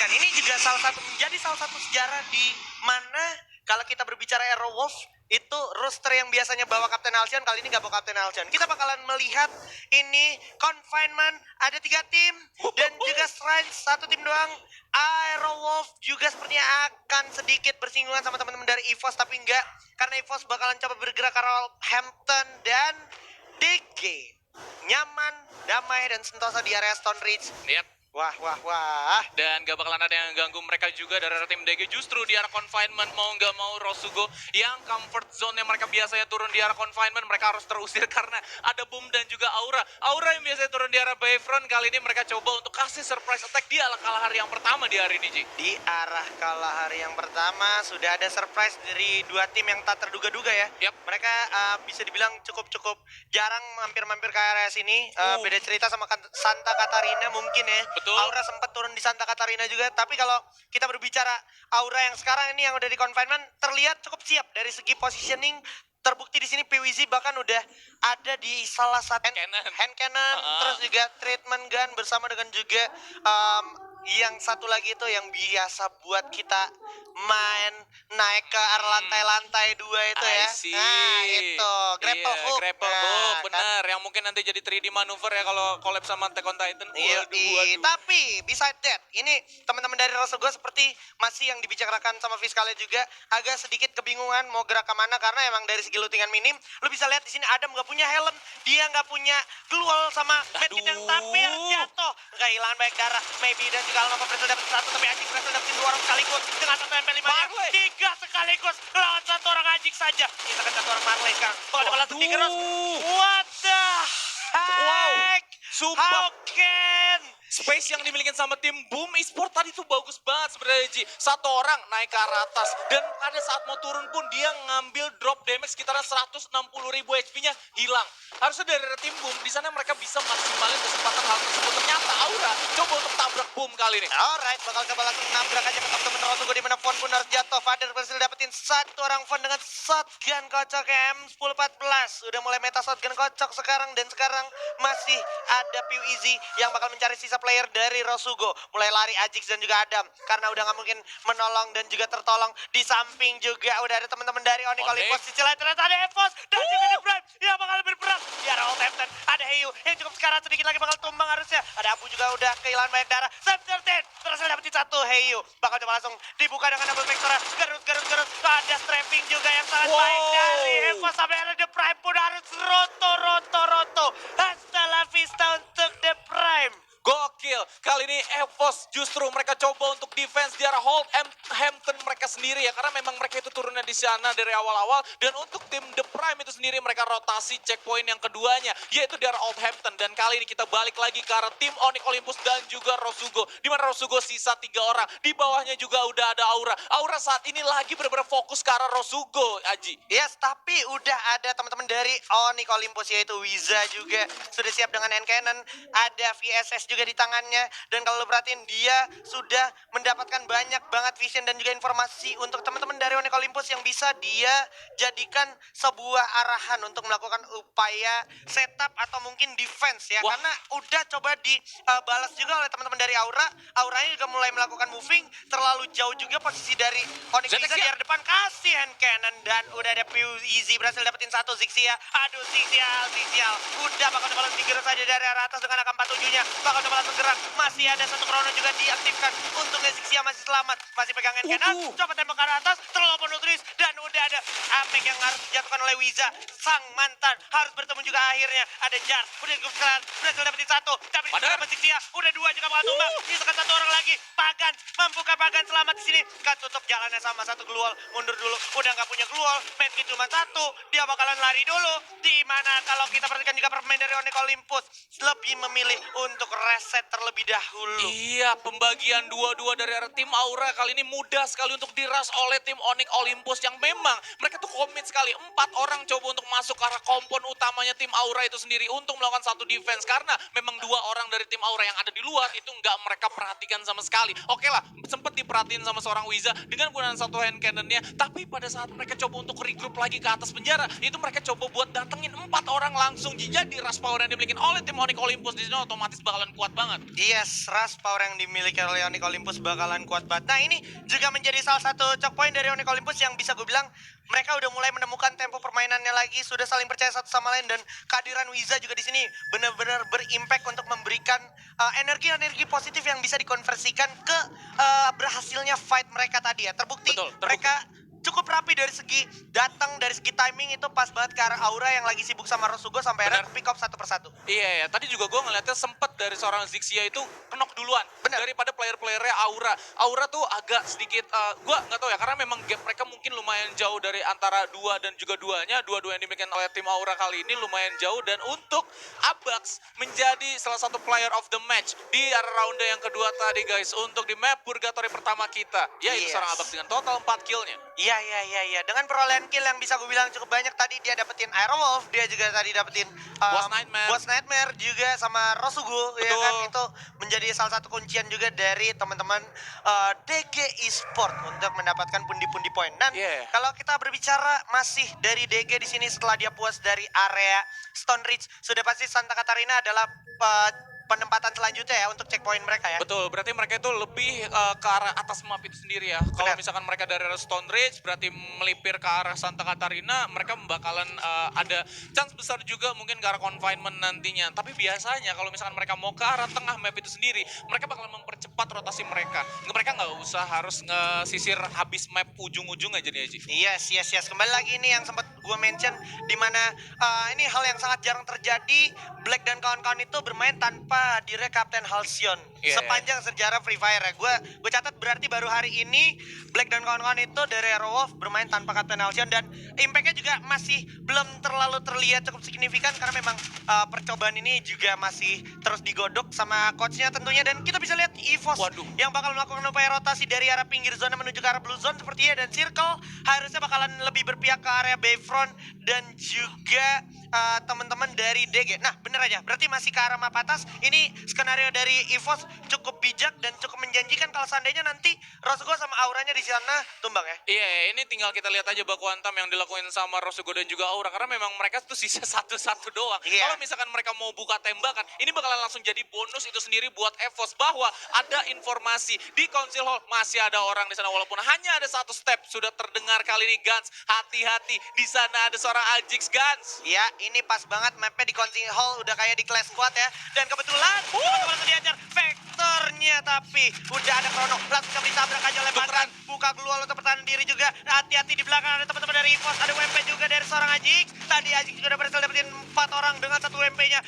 Dan ini juga menjadi salah satu sejarah di mana kalau kita berbicara Aerowolf itu roster yang biasanya bawa Kapten Alcyon kali ini gak bawa Kapten Alcyon. Kita bakalan melihat ini confinement ada 3 tim dan juga Strange 1 tim doang. Aerowolf juga sepertinya akan sedikit bersinggungan sama teman-teman dari EVOS, tapi enggak, karena EVOS bakalan coba bergerak ke Hampton dan DG. Nyaman, damai, dan sentosa di area Stone Ridge. Yap. Wah. Dan gak bakalan ada yang ganggu mereka juga dari tim DG. Justru di arah confinement mau gak mau Rosugo yang comfort zone yang mereka biasanya turun di arah confinement, mereka harus terusir karena ada Boom dan juga Aura. Aura yang biasanya turun di arah Bayfront, kali ini mereka coba untuk kasih surprise attack di arah kalah hari yang pertama di hari ini, Ji. Di arah kalah hari yang pertama sudah ada surprise dari 2 tim yang tak terduga-duga ya. Yap. Mereka bisa dibilang cukup jarang mampir-mampir ke area sini. Beda cerita sama Santa Catarina mungkin ya. Betul. Aura sempat turun di Santa Catarina juga, tapi kalau kita berbicara Aura yang sekarang ini yang udah di confinement terlihat cukup siap dari segi positioning. Terbukti di sini PWZ bahkan udah ada di salah satu hand cannon, terus juga treatment gun bersama dengan juga yang satu lagi itu yang biasa buat kita main naik ke arah lantai-lantai 2 itu ya. Nah itu grapple hook. Grapple hook, bener. Yang mungkin nanti jadi 3D manuver ya kalau collab sama Attack on Titan. Waduh. Tapi beside that, ini teman-teman dari Rosugo seperti masih yang dibicarakan sama Fiskalnya juga agak sedikit kebingungan mau gerak kemana, karena emang dari segi lootingan minim, lu bisa lihat di sini Adam nggak punya helm, dia nggak punya glue sama medkit yang tapir jatuh, kehilangan banyak darah, maybe, dan juga Alnova berhasil dapat 1, tapi Ajik berhasil dapetin 2 orang sekaligus dengan 1 MP5 nya 3 sekaligus lawan 1 orang Ajik saja. Kita kan 1 orang Marley sekarang. Kalau ada langsung digerus. What the heck? How can space yang dimiliki sama tim Boom Esport tadi tuh bagus banget sebenarnya, Ji. 1 orang naik ke arah atas dan pada saat mau turun pun dia ngambil drop damage sekitaran 160.000 HP-nya hilang. Harusnya dari tim Boom di sana mereka bisa maksimalin kesempatan hal tersebut. Ternyata Aura coba untuk tabrak Boom kali ini. Alright, bakal coba langsung nabrak aja ke temen-temen Rosugo di mana Von pun harus jatuh. Father berhasil dapetin 1 orang Von dengan shotgun kocok M1014. Udah mulai meta shotgun kocok sekarang, dan sekarang masih ada PWZ yang bakal mencari sisa player dari Rosugo. Mulai lari Ajix dan juga Adam karena udah nggak mungkin menolong dan juga tertolong. Di samping juga udah ada teman-teman dari Onyx Olympus. Sisi lain ternyata ada EVOS dan juga The Prime yang bakal berperang di arah Old Hampton. Ada Heyu yang cukup sekarang sedikit lagi bakal tumbang harusnya. Ada Abu juga udah kehilangan banyak darah. Sam 13 berhasil dapetin 1. Heyu bakal coba langsung dibuka dengan double vector. Garut. Ada strapping juga yang sangat baik dari EVOS, sampai ada The Prime pun harus roto. Hasta la vista untuk The Prime. Gokil, kali ini EVOS justru mereka coba untuk defense di arah Hold Hampton mereka sendiri ya. Karena memang mereka itu turunnya di sana dari awal-awal. Dan untuk tim The Prime itu sendiri mereka rotasi checkpoint yang keduanya, yaitu di arah Old Hampton. Dan kali ini kita balik lagi ke arah tim Onyx Olympus dan juga Rosugo. Dimana Rosugo sisa 3 orang, di bawahnya juga udah ada Aura. Aura saat ini lagi benar-benar fokus ke arah Rosugo, Aji. Yes, tapi udah ada teman-teman dari Onyx Olympus, yaitu Wiza juga sudah siap dengan hand cannon. Ada VSS juga di tangannya, dan kalau lo perhatiin dia sudah mendapatkan banyak banget vision dan juga informasi untuk teman-teman dari Onyx Olympus yang bisa dia jadikan sebuah arahan untuk melakukan upaya setup atau mungkin defense ya. Karena udah coba dibalas juga oleh teman-teman dari Auranya juga mulai melakukan moving terlalu jauh juga posisi dari Onyx bisa di arah depan, kasih hand cannon, dan udah ada PWZ berhasil dapetin 1 Zixia. Aduh, Zixia udah bakal coba langsung digerus aja dari arah atas dengan AK-47-nya. Bakal coba langsung gerak, masih ada 1 chrono juga diaktifkan. Untungnya Zixia masih selamat, masih pegang hand cannon. Coba tembak ke arah atas, terlalu penuh turis, dan udah ada Amek yang harus dijatuhkan oleh Wiza. Sang mantan harus bertemu juga akhirnya. Ada Jar, udah dikumpulkan, berhasil dapetin 1, tapi dapat Zixia, udah 2 juga bakal tumbang. Misalkan 1 orang lagi, Pagan, membuka Pagan selamat di sini. Kan tutup jalannya sama 1 Gluol, mundur dulu, udah nggak punya Gluol, medkit cuma 1, dia bakalan lari dulu. Dimana kalau kita perhatikan juga pemain dari Onyx Olympus lebih memilih untuk reset terlebih dahulu. Iya, pembagian 2-2 dari arah tim Aura kali ini mudah sekali untuk diras oleh tim Onyx Olympus yang memang memang mereka tuh komit sekali. 4 orang coba untuk masuk ke arah kompon utamanya tim Aura itu sendiri untuk melakukan satu defense. Karena memang 2 orang dari tim Aura yang ada di luar itu nggak mereka perhatikan sama sekali. Oke lah, sempat diperhatiin sama seorang Wiza dengan penggunaan satu hand cannonnya. Tapi pada saat mereka coba untuk regroup lagi ke atas penjara, itu mereka coba buat datengin 4 orang langsung. Jadi rush power yang dimiliki oleh tim Onyx Olympus di sini otomatis bakalan kuat banget. Yes, rush power yang dimiliki oleh Onyx Olympus bakalan kuat banget. Nah, ini juga menjadi salah satu choke point dari Onyx Olympus yang bisa gue bilang mereka udah mulai menemukan tempo permainannya lagi, sudah saling percaya satu sama lain, dan kehadiran Wiza juga di sini benar-benar berimpact untuk memberikan energi-energi positif yang bisa dikonversikan ke berhasilnya fight mereka tadi ya. Terbukti, Betul, terbukti. mereka cukup rapi dari segi datang, dari segi timing itu pas banget ke arah Aura yang lagi sibuk sama Rosugo sampai akhirnya Benar. pick up satu persatu. Iya, ya. Tadi juga gue ngeliatnya sempet dari seorang Zixia itu knock duluan. Benar. Daripada player-playernya Aura. Aura tuh agak sedikit, gue nggak tahu ya, karena memang gap mereka mungkin lumayan jauh dari antara dua dan juga duanya. Dua-dua yang dimiliki oleh tim Aura kali ini lumayan jauh. Dan untuk Abax menjadi salah satu player of the match di ronde yang kedua tadi guys. Untuk di map Purgatory pertama kita. Ya, itu Yes. seorang Abax dengan total 4 killnya. Iya. Dengan perolehan kill yang bisa gue bilang cukup banyak tadi, dia dapetin Aerowolf, dia juga tadi dapetin Boss Nightmare. juga sama Rosugo, ya Betul. kan? Itu menjadi salah satu kuncian juga dari teman-teman DG Esport untuk mendapatkan pundi-pundi poin. Dan Yeah. kalau kita berbicara masih dari DG di sini setelah dia puas dari area Stone Ridge, sudah pasti Santa Catarina adalah penempatan selanjutnya ya untuk checkpoint mereka ya. Betul, berarti mereka itu lebih ke arah atas map itu sendiri ya. Kalau Benar. misalkan mereka dari arah Stone Ridge, berarti melipir ke arah Santa Catarina, mereka bakalan ada chance besar juga mungkin ke arah confinement nantinya. Tapi biasanya kalau misalkan mereka mau ke arah tengah map itu sendiri, mereka bakalan mempercepat rotasi mereka. Mereka nggak usah harus ngesisir habis map ujung-ujung aja nih Aji. Yes. Kembali lagi ini yang sempat gue mention, dimana ini hal yang sangat jarang terjadi. Black dan kawan-kawan itu bermain tanpa direct Kapten Halcyon Yeah. sepanjang sejarah Free Fire ya. Gue catat berarti baru hari ini Black dan kawan-kawan itu dari Aerowolf bermain tanpa Kapten Halcyon, dan impactnya juga masih belum terlalu terlihat cukup signifikan karena memang percobaan ini juga masih terus digodok sama coachnya tentunya. Dan kita bisa lihat EVOS Waduh. yang bakal melakukan upaya rotasi dari arah pinggir zona menuju ke arah blue zone sepertinya, dan Circle harusnya bakalan lebih berpihak ke area Bayfront dan juga teman-teman dari DG. Nah, bener aja, berarti masih ke arah map atas. Ini skenario dari EVOS cukup bijak dan cukup menjanjikan kalau seandainya nanti Rosugo sama auranya di sana tumbang ya. Iya, ini tinggal kita lihat aja baku hantam yang dilakuin sama Rosugo dan juga Aura. Karena memang mereka tuh sisa satu-satu doang. Iya. Kalau misalkan mereka mau buka tembakan, ini bakalan langsung jadi bonus itu sendiri buat EVOS. Bahwa ada informasi di Council Hall masih ada orang di sana. Walaupun hanya ada satu step, sudah terdengar kali ini Guns. Hati-hati, di sana ada seorang Ajix Guns. Ya, ini pas banget mapnya di Council Hall udah kayak di Clash Squad ya. Dan kebetulan teman-teman langsung diajar vektornya, tapi udah ada Chrono langsung ditabrak aja oleh Pantan. Buka glual untuk pertahanan diri juga. Hati-hati di belakang ada teman-teman dari EVOS, ada WMP juga dari seorang Ajix. Tadi Ajix juga udah berhasil dapetin 4 orang dengan 1 WMP-nya.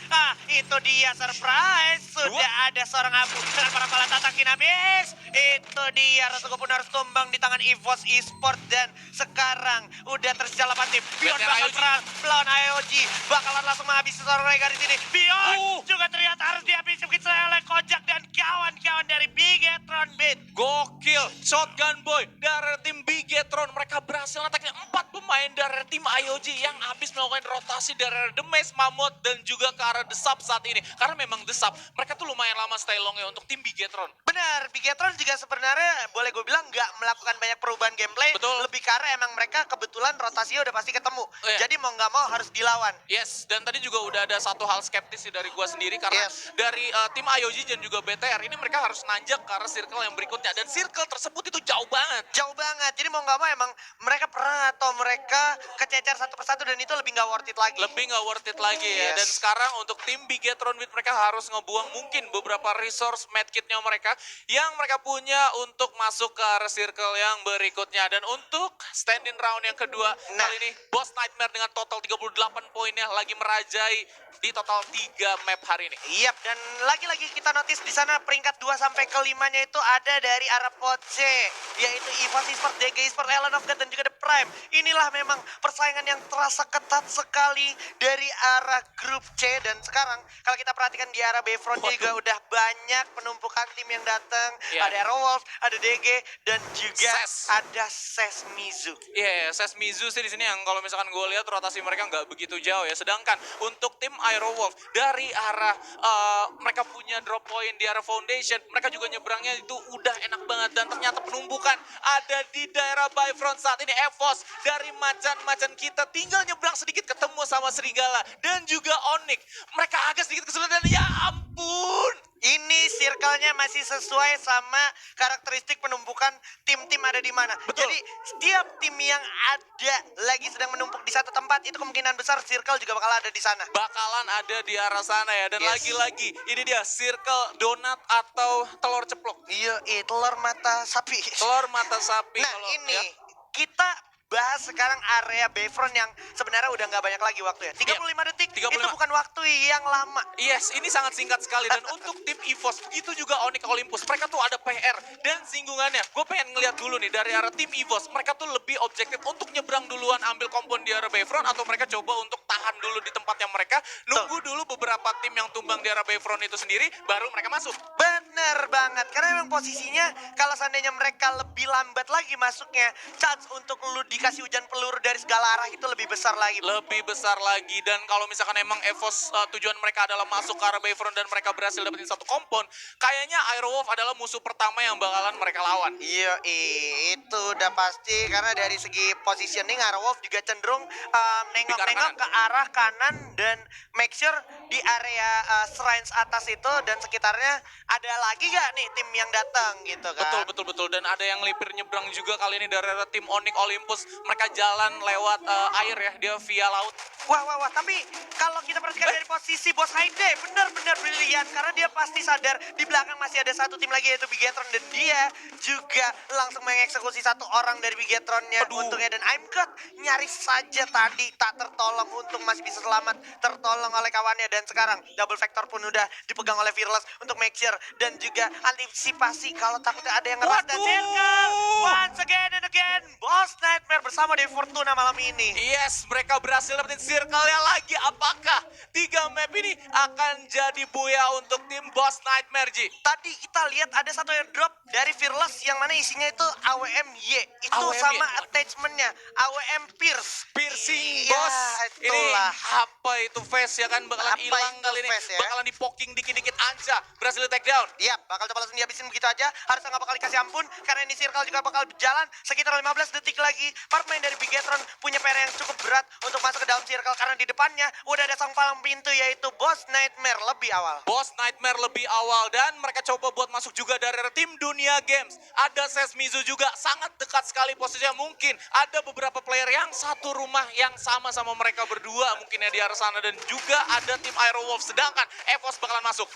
Itu dia surprise. Sudah ada seorang Abu dengan para pala tatakin habis. Itu dia, Rosugo pun harus tumbang di tangan EVOS Esport, dan sekarang udah tersisa 8 tim. Bion BTR bakal IOG. perang melawan IOG, bakalan langsung menghabisi seorang Rega di sini. Bion juga ternyata harus dihabisi begitu oleh Kojak dan kawan-kawan dari Bigetron Beat. Gokil, Shotgun Boy dari tim Bigetron. Mereka berhasil ngatakin 4 pemain dari tim IOG yang habis melakukan rotasi dari arah The Maze, Mammoth, dan juga ke arah The Sub saat ini. Karena memang The Sub, mereka tuh lumayan lama stay long-nya untuk tim Bigetron. Benar, Bigetron juga sebenarnya boleh gue bilang nggak melakukan banyak perubahan gameplay. Betul. Lebih karena emang mereka kebetulan rotasinya udah pasti ketemu. Iya. Jadi mau nggak mau harus dilawan. Yes, dan tadi juga udah ada satu hal skeptis sih dari gua sendiri karena Yes. dari tim IOG dan juga BTR ini mereka harus nanjak ke arah circle yang berikutnya, dan circle tersebut itu jauh banget. Jauh banget, jadi mau nggak mau emang mereka pernah atau mereka kececer satu persatu, dan itu lebih nggak worth it lagi. Lebih nggak worth it lagi ya. Yes. Dan sekarang untuk tim Bigetron Beat mereka harus ngebuang mungkin beberapa resource medkitnya mereka yang mereka punya untuk masuk ke arah circle yang berikutnya. Dan untuk stand-in round yang kedua, Nah. kali ini Boss Nightmare dengan total 38 poinnya lagi merajai di total 3 map hari ini. Yap, dan lagi-lagi kita notice di sana peringkat 2 sampai ke 5-nya itu ada dari arah pot C, yaitu EVOS Esports, DG Esports, Island of God, dan juga The Prime. Inilah memang persaingan yang terasa ketat sekali dari arah grup C, dan sekarang kalau kita perhatikan di arah Bayfront juga udah banyak penumpukan tim yang datang. Iya. Ada Aerowolf, ada DG, dan juga Ses. ada Sesmizu. Iya, Sesmizu sih di sini yang kalau misalkan gue lihat rotasi mereka nggak begitu jauh ya. Sedangkan untuk tim Aerowolf dari arah mereka punya drop point di arah Foundation, mereka juga nyebrangnya itu udah enak banget dan ternyata penumpukan ada di daerah Bayfront saat ini. EVOS dari macan-macan kita tinggal nyebrang sedikit ketemu sama Serigala dan juga Onyx. Mereka agak sedikit kesulitan, ya ampun. Ini circle-nya masih sesuai sama karakteristik penumpukan tim-tim ada di mana. Betul. Jadi setiap tim yang ada lagi sedang menumpuk di satu tempat, itu kemungkinan besar circle juga bakal ada di sana. Bakalan ada di arah sana ya. Dan Yes. lagi-lagi ini dia circle donat atau telur ceplok. Iya, telur mata sapi. Telur mata sapi. Nah, kalau ini ya. kita bahas sekarang area Bayfront yang sebenarnya udah nggak banyak lagi waktu ya. 35 detik, 35. itu bukan waktu yang lama. Yes, ini sangat singkat sekali. Dan untuk tim EVOS, itu juga Onyx Olympus. Mereka tuh ada PR dan singgungannya. Gue pengen ngeliat dulu nih dari arah tim EVOS. Mereka tuh lebih objektif untuk nyebrang duluan ambil kompon di arah Bayfront, atau mereka coba untuk tahan dulu di tempatnya mereka. Nunggu dulu beberapa tim yang tumbang di arah Bayfront itu sendiri, baru mereka masuk. Bener banget, karena memang posisinya kalau seandainya mereka lebih lambat lagi masuknya, chance untuk lu dikasih hujan peluru dari segala arah itu lebih besar lagi. Lebih besar lagi. Dan kalau misalkan emang EVOS tujuan mereka adalah masuk ke arah Bayfront dan mereka berhasil dapetin satu kompon, kayaknya Aerowolf adalah musuh pertama yang bakalan mereka lawan. Iya, itu udah pasti karena dari segi positioning Aerowolf juga cenderung nengok-nengok ke arah kanan dan make sure di area shrines atas itu dan sekitarnya ada lagi gak nih tim yang datang gitu kan. Betul. Dan ada yang lipir nyebrang juga kali ini dari arah tim Onyx Olympus. Mereka jalan lewat air ya, dia via laut. Wah, tapi kalau kita perhatikan dari posisi Bos Haide, benar-benar brilian karena dia pasti sadar di belakang masih ada satu tim lagi yaitu Bigetron, dan dia juga langsung mengeksekusi satu orang dari Bigetronnya. Untungnya, dan I'm God nyaris saja tadi tak tertolong, untung masih bisa selamat tertolong oleh kawannya, dan sekarang double vector pun udah dipegang oleh Fearless untuk make sure dan juga antisipasi kalau takutnya ada yang ngeras, dan circle once again and again Boss Nightmare bersama Devi Fortuna malam ini. Yes, mereka berhasil dapetin circle-nya lagi. Apakah 3 map ini akan jadi buya untuk tim Boss Nightmare, Ji? Tadi kita lihat ada satu airdrop dari Fearless yang mana isinya itu AWM-Y. Itu AWM-Y. sama attachment-nya AWM Pierce. Piercing, Iya, bos. Ini itulah. apa itu face ya kan? Bakalan Apa hilang itu kali ini. face ya? Bakalan di poking dikit-dikit aja. Berhasil di take down. Iya, bakal coba langsung dihabisin begitu aja. Harusnya nggak bakal dikasih ampun karena ini circle juga bakal berjalan sekitar 15 detik lagi. Para pemain dari Bigetron punya PR yang cukup berat untuk masuk ke dalam circle karena di depannya udah ada sang palang pintu yaitu Boss Nightmare lebih awal. Boss Nightmare lebih awal dan mereka coba buat masuk juga dari tim Dunia Games. Ada Sesmizu juga sangat dekat sekali posisinya. Mungkin ada beberapa player yang satu rumah yang sama mereka berdua mungkin ya di arah sana, dan juga ada tim Aerowolf. Sedangkan EVOS bakalan masuk.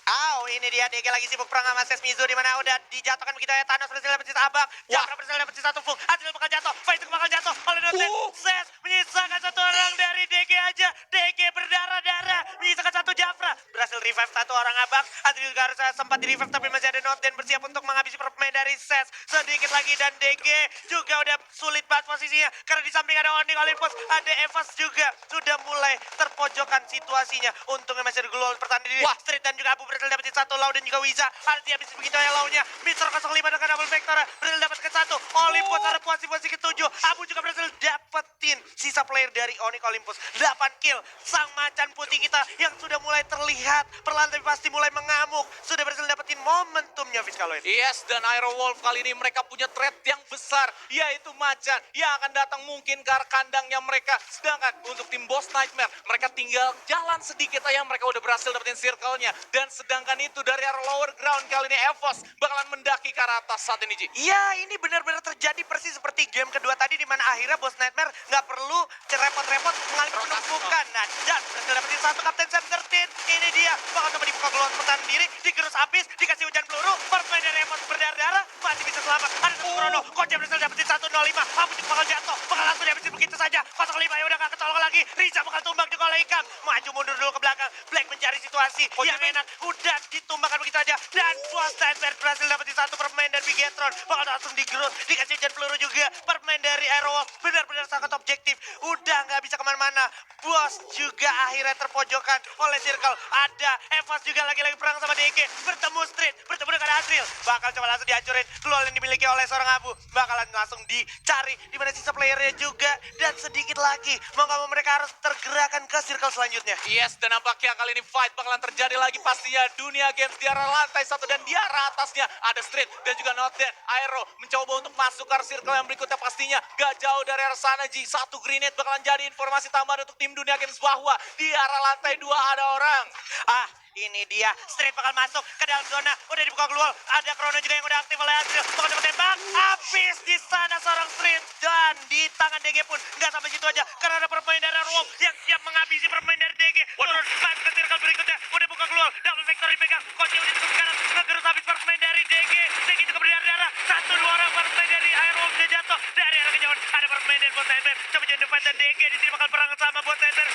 Ini dia DG lagi sibuk perang sama Sesmizu di mana udah dijatuhkan begitu ya. Thanos berhasil dapat sisa abang, Jafra berhasil dapat sisa tufung, Adil bakal jatuh, Faiz bakal jatuh oleh Noten. Ses menyisakan satu orang dari DG aja. DG berdarah-darah menyisakan satu Jafra. Berhasil revive satu orang abang. Adil juga harus sempat di revive tapi masih ada Noten bersiap untuk menghabisi pemain dari Ses. Sedikit lagi dan DG juga udah sulit banget posisinya karena di samping ada Onyx Olympus, ada EVOS juga sudah mulai terpojokan situasinya. Untungnya masih ada Global pertahanan diri. Street dan juga Abu berhasil dapetin satu Lau dan juga Wiza. Harus dihabisin begitu ya Launya. Mr. 05 dengan double vector berhasil dapat ke satu. Olympus ada posisi ketujuh. Abu juga berhasil dapetin sisa player dari Onyx Olympus. 8 kill. Sang macan putih kita yang sudah mulai terlihat perlahan tapi pasti mulai mengamuk. Sudah berhasil dapetin momentumnya Vizcaloid. Yes, dan Aerowolf kali ini mereka punya threat yang besar, yaitu macan yang akan datang mungkin ke arah kandangnya mereka. Sedangkan untuk tim Boss Nightmare, mereka tinggal jalan sedikit aja, mereka udah berhasil dapetin circle-nya. Dan sedangkan itu dari arah lower ground kali ini EVOS bakalan mendaki ke arah atas saat ini, Ji. Iya, ini benar-benar terjadi persis seperti game kedua tadi di mana akhirnya Boss Nightmare nggak perlu repot-repot mengalami penumpukan. Nah, dan berhasil dapetin satu Kapten Sam 13. Ini dia bakal coba dibuka keluar pertahanan diri, digerus habis, dikasih hujan peluru, pemain dari EVOS berdarah-darah masih bisa selamat. Ada satu Chrono, Kocem berhasil dapetin 105. Abu juga bakal jatuh, bakal langsung dihabisin begitu saja. 05 ya udah nggak ketolong lagi. Riza bakal tumbang juga oleh Yellow Icam maju mundur dulu ke belakang. Black mencari situasi yang enak. Udah ditumbangkan begitu aja. Dan Boss Nightmare berhasil dapetin satu permain dari Bigetron. Bakal langsung di-growth. Dikasih hujan peluru juga. Permain dari Aerowolf benar-benar sangat objektif. Udah nggak bisa kemana-mana. Boss juga akhirnya terpojokan oleh Circle. Ada Evas juga lagi-lagi perang sama DG. Bertemu Street, bertemu dengan Azril. Bakal coba langsung dihancurin. Keluar yang dimiliki oleh seorang Abu. Bakalan langsung dicari di mana sisa playernya juga. Dan sedikit lagi, mau nggak mau mereka harus tergerakkan ke Circle selanjutnya. Yes, dan nampaknya kali ini fight bakalan terjadi lagi pastinya. Dunia Games di arah lantai 1 dan di arah atasnya ada Street dan juga Not Dead. Aero mencoba untuk masuk ke circle yang berikutnya pastinya. Gak jauh dari arah sana Ji. Satu grenade bakalan jadi informasi tambahan untuk tim Dunia Games bahwa di arah lantai 2 ada orang. Ini dia, Street bakal masuk ke dalam zona. Udah dibuka keluar, ada Chrono juga yang udah aktif oleh Azril. Bakal coba tembak, habis di sana seorang Street. Dan di tangan DG pun nggak sampai situ aja. Karena ada permain dari Wolf yang siap menghabisi permain dari DG. Turun, masuk ke circle berikutnya. Udah buka keluar, double vector dipegang. Koci udah cukup kanan, ngegerus habis permain dari DG. DG juga berdarah-darah. Satu dua orang permain dari Airwolf dia jatuh. Dari arah kejauhan, ada permain dari Boss Nightmare. Coba jadi depan dan DG di sini bakal perang sama Boss Nightmare.